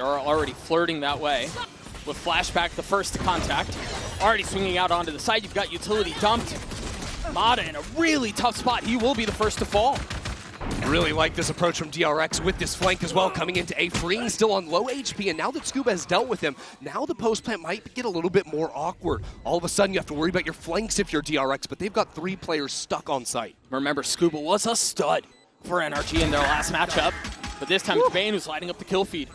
Are already flirting that way. With Flashback, the first to contact. Already swinging out onto the side. You've got utility dumped. Mada in a really tough spot. He will be the first to fall. Really like this approach from DRX with this flank as well, coming into A. Freeing still on low HP, and now that Skuba has dealt with him, now the post plant might get a little bit more awkward. All of a sudden, you have to worry about your flanks if you're DRX, but they've got 3 players stuck on site. Remember, Skuba was a stud for NRG in their last matchup, but this time it's Bane who's lighting up the kill feed.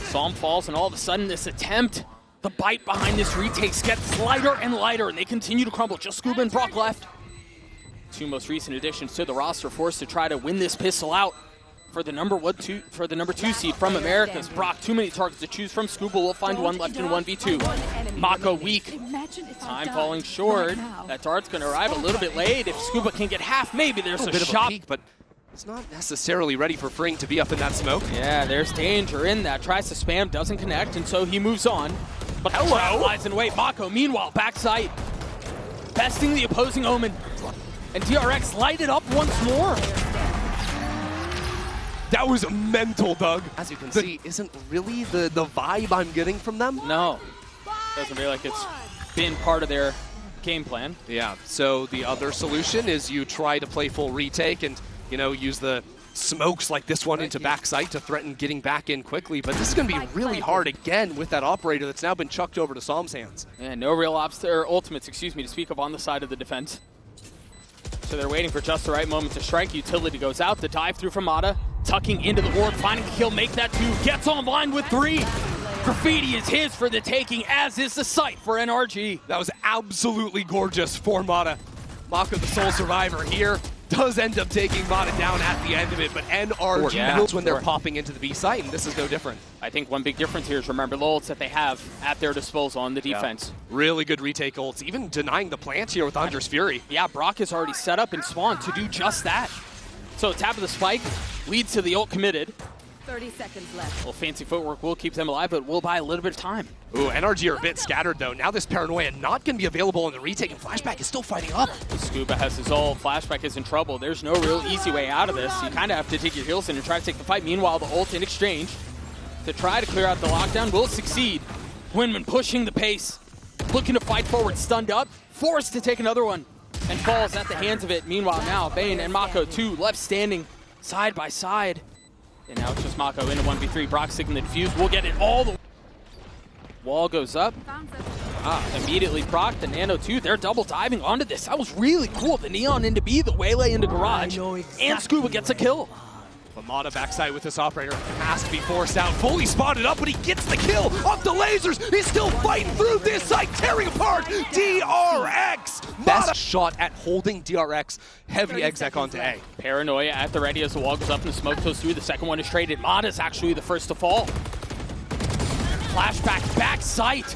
Psalm falls, and all of a sudden, this attempt, the bite behind this retakes gets lighter and lighter, and they continue to crumble. Just Skuba and brawk left. 2 most recent additions to the roster forced to try to win this pistol out for the number 2 seed from Americas. brawk, too many targets to choose from. Skuba will find one left in 1v2. MaKo weak. Time falling short. That dart's going to arrive a little bit late. If Skuba can get half, maybe there's a shot. Peek, but it's not necessarily ready for Freeing to be up in that smoke. Yeah, there's danger in that. Tries to spam, doesn't connect, and so he moves on. But the trap lies in wait. MaKo, meanwhile, backside, besting the opposing Omen. And DRX lighted up once more. That was mental, Doug. As you can see, isn't really the vibe I'm getting from them. No. Doesn't feel like it's been part of their game plan. Yeah, so the other solution is you try to play full retake and, you know, use the smokes like this one into backside to threaten getting back in quickly. But this is going to be really hard again with that operator that's now been chucked over to Psalm's hands. Yeah, no real ultimates, to speak of on the side of the defense. So they're waiting for just the right moment to strike. Utility goes out. The dive through from Mada. Tucking into the ward. Finding the kill. Make that 2. Gets online with 3. Graffiti is his for the taking, as is the sight for NRG. That was absolutely gorgeous for Mada. MaKo, the sole survivor here, does end up taking Mada down at the end of it, but NRG knows when they're popping into the B site, and this is no different. I think one big difference here is remember the ults that they have at their disposal on the defense. Yeah. Really good retake ults, even denying the plant here with Andre's Fury. Yeah, brawk is already set up and spawned to do just that. So tap of the spike leads to the ult committed. 30 seconds left. Well, fancy footwork will keep them alive, but will buy a little bit of time. Ooh, NRG are a bit scattered though. Now this Paranoia not going to be available in the retake, and Flashback is still fighting up. Skuba has his ult. Flashback is in trouble. There's no real easy way out of this. You kind of have to dig your heels in and try to take the fight. Meanwhile, the ult in exchange to try to clear out the lockdown will succeed. HYUNMIN pushing the pace, looking to fight forward, stunned up, forced to take another one, and falls at the hands of it. Meanwhile, now Bane and MaKo, 2 left standing side by side. And now it's just MaKo into 1v3. brawk sticking the defuse. We'll get it all the way. Wall goes up. Immediately proc, the Nano 2. They're double diving onto this. That was really cool. The Neon into B, the Waylay into Garage. And Skuba gets a kill. But Mada backside with this operator has to be forced out. Fully spotted up, but he gets the kill off the lasers. He's still fighting through this site, tearing apart DRX. Best shot at holding DRX. Heavy exec onto A. Paranoia at the ready as the wall goes up and the smoke goes through. The second one is traded. Mada's actually the first to fall. Flashback back sight.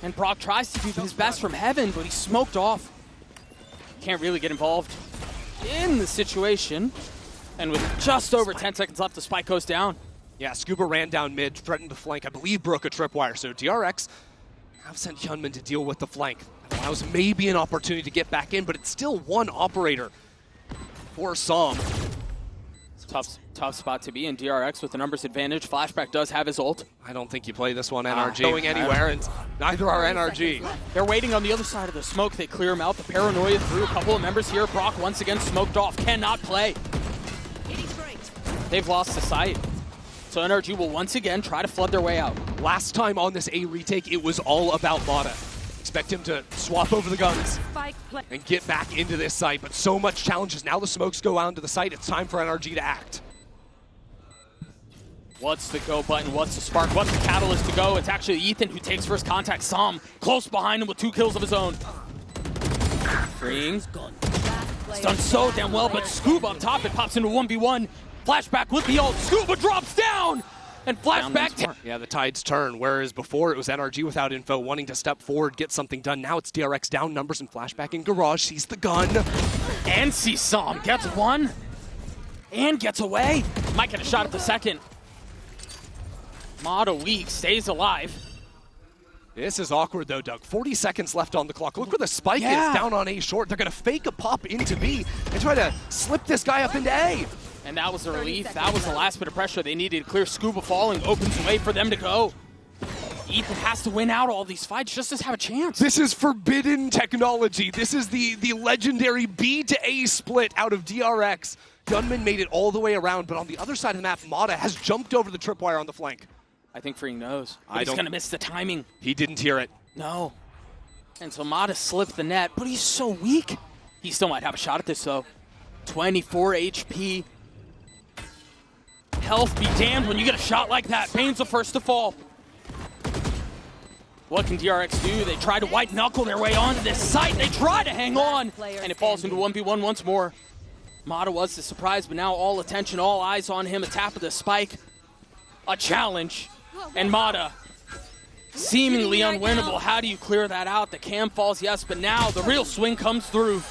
And brawk tries to do his best from heaven, but he's smoked off. Can't really get involved in the situation. And with just over 10 seconds left, the spike goes down. Yeah, Skuba ran down mid, threatened the flank. I believe broke a tripwire, so DRX have sent HYUNMIN to deal with the flank. That allows maybe an opportunity to get back in, but it's still one operator for Psalm. Tough spot to be in. DRX with the numbers advantage. Flashback does have his ult. I don't think you play this one, NRG. Going anywhere, and neither are NRG. They're waiting on the other side of the smoke. They clear him out. The Paranoia through. A couple of members here. brawk once again smoked off. Cannot play. They've lost the sight. So NRG will once again try to flood their way out. Last time on this A retake, it was all about Mada. Expect him to swap over the guns and get back into this site, but so much challenges. Now the smokes go out to the site. It's time for NRG to act. What's the go button? What's the spark? What's the catalyst to go? It's actually Ethan who takes first contact. Psalm close behind him with 2 kills of his own. Freeing. It's done so damn well, but Skuba up top, it pops into 1v1. Flashback with the ult. Skuba drops down! And Flashback. Yeah, the tides turn. Whereas before it was NRG without info, wanting to step forward, get something done. Now it's DRX down numbers and Flashback in Garage. Sees the gun. And sees Psalm. Gets one. And gets away. Might get a shot at the second. Mada weak. Stays alive. This is awkward though, Doug. 40 seconds left on the clock. Look where the spike is, down on A short. They're going to fake a pop into B and try to slip this guy up into A. And that was the relief. That was the last bit of pressure they needed to clear. Skuba falling opens the way for them to go. Ethan has to win out all these fights just to have a chance. This is forbidden technology. This is the legendary B to A split out of DRX. HYUNMIN made it all the way around, but on the other side of the map, mada has jumped over the tripwire on the flank. I think Freeing knows. He's going to miss the timing. He didn't hear it. No. And so mada slipped the net, but he's so weak. He still might have a shot at this, though. 24 HP. Health be damned when you get a shot like that. Bane's the first to fall. What can DRX do? They try to white knuckle their way onto this site. They try to hang on, and it falls into 1v1 once more. mada was the surprise, but now all attention, all eyes on him. A tap of the spike, a challenge, and mada seemingly unwinnable. How do you clear that out? The cam falls, yes, but now the real swing comes through.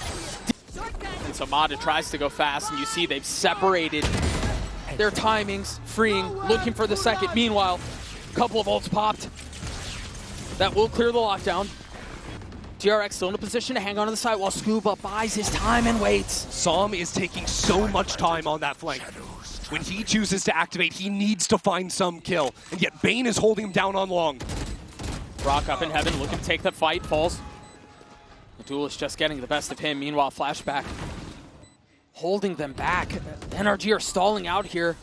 And so mada tries to go fast, and you see they've separated their timings. Freeing, looking for the second. Meanwhile, a couple of ults popped. That will clear the lockdown. DRX still in a position to hang on to the side while Skuba buys his time and waits. Som is taking so much time on that flank. When he chooses to activate, he needs to find some kill. And yet Bane is holding him down on long. brawk up in heaven, looking to take the fight, falls. The duelist just getting the best of him. Meanwhile, Flashback holding them back. NRG are stalling out here.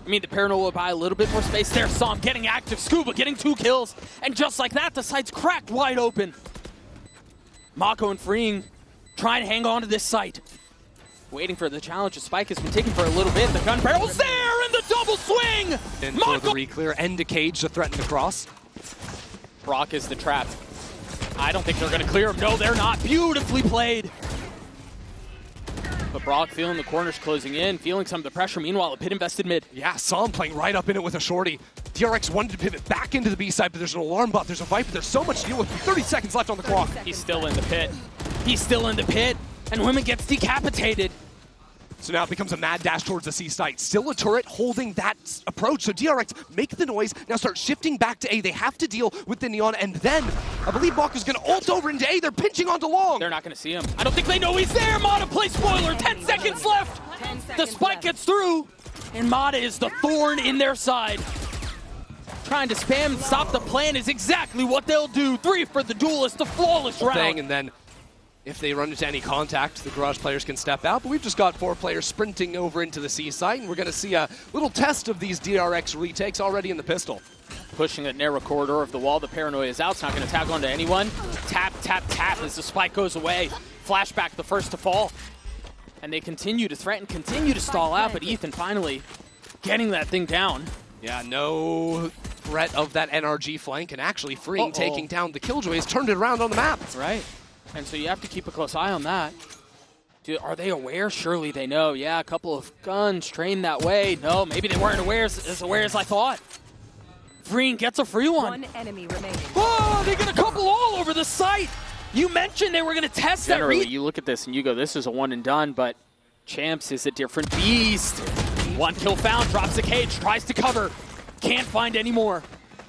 I mean, the Paranoia will buy a little bit more space there. Som getting active, Skuba getting 2 kills. And just like that, the site's cracked wide open. MaKo and Freeing trying to hang on to this site. Waiting for the challenge. The spike has been taken for a little bit. The gun barrel's there, and the double swing! And for the re-clear, and to Cage to threaten the cross. brawk is the trap. I don't think they're going to clear him. No, they're not. Beautifully played. But brawk feeling the corners closing in, feeling some of the pressure. Meanwhile, a pit invested mid. Yeah, Som playing right up in it with a shorty. DRX wanted to pivot back into the B side, but there's an alarm bot, there's a Viper, there's so much to deal with. 30 seconds left on the clock. He's still in the pit. He's still in the pit, and HYUNMIN gets decapitated. So now it becomes a mad dash towards the C site. Still a turret holding that approach. So DRX make the noise, now start shifting back to A. They have to deal with the Neon, and then I believe MaKo's going to ult over into A. They're pinching onto long. They're not going to see him. I don't think they know he's there. mada plays spoiler. 10 seconds left. The spike gets through, and mada is the thorn in their side. Trying to spam and stop the plan is exactly what they'll do. 3 for the duelist, the flawless round. And then if they run into any contact, the Garage players can step out. But we've just got 4 players sprinting over into the C site, and we're going to see a little test of these DRX retakes already in the pistol. Pushing that narrow corridor of the wall. The Paranoia is out. It's not going to tag onto anyone. Tap, tap, tap as the spike goes away. Flashback the first to fall. And they continue to threaten, continue to stall out, but Ethan finally getting that thing down. Yeah, no threat of that NRG flank, and actually Freeing taking down the Killjoys, turned it around on the map. That's right. And so you have to keep a close eye on that. Are they aware? Surely they know. Yeah, a couple of guns trained that way. No, maybe they weren't as aware as I thought. Freeing gets a free one. 1 enemy remaining. Oh, they get a couple all over the site. You mentioned they were going to test that. Generally, you look at this and you go, this is a one and done, but Champs is a different beast. 1 kill found, drops the cage, tries to cover. Can't find any more.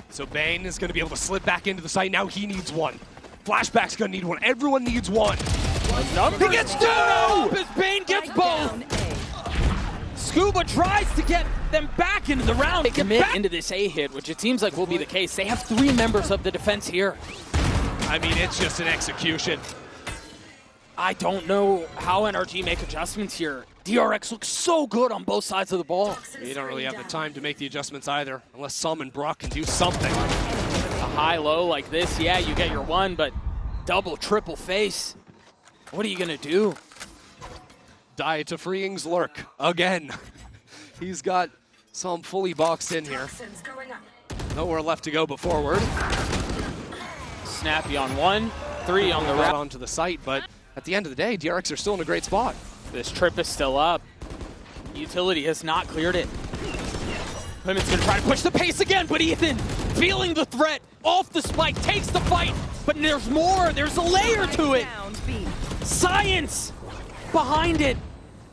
So Bane is going to be able to slip back into the site. Now he needs 1. Flashback's going to need 1. Everyone needs 1. He gets 2! As Bane gets both. Skuba tries to get them back into the round. They commit into this A hit, which it seems like will be the case. They have 3 members of the defense here. I mean, it's just an execution. I don't know how NRG make adjustments here. DRX looks so good on both sides of the ball. You don't really have the time to make the adjustments either, unless Som and brawk can do something. A high-low like this, yeah, you get your 1, but double, triple face. What are you going to do? Die to Freeing's lurk again. He's got Som fully boxed in here. Nowhere left to go but forward. Snappy on 1, 3 on the right. Onto the site, but at the end of the day, DRX are still in a great spot. This trip is still up. Utility has not cleared it. HYUNMIN's going to try to push the pace again, but Ethan, feeling the threat, off the spike, takes the fight. But there's more. There's a layer to it. Science behind it.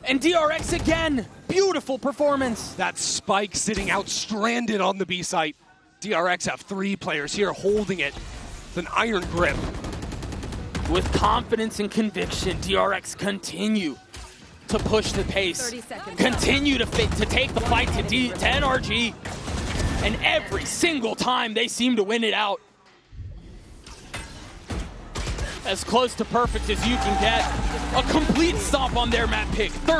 And DRX again. Beautiful performance. That spike sitting out stranded on the B site. DRX have 3 players here holding it with an iron grip. With confidence and conviction, DRX continue to push the pace, 30 seconds continue to take the fight to NRG, and every single time they seem to win it out. As close to perfect as you can get. A complete stomp on their map pick. Third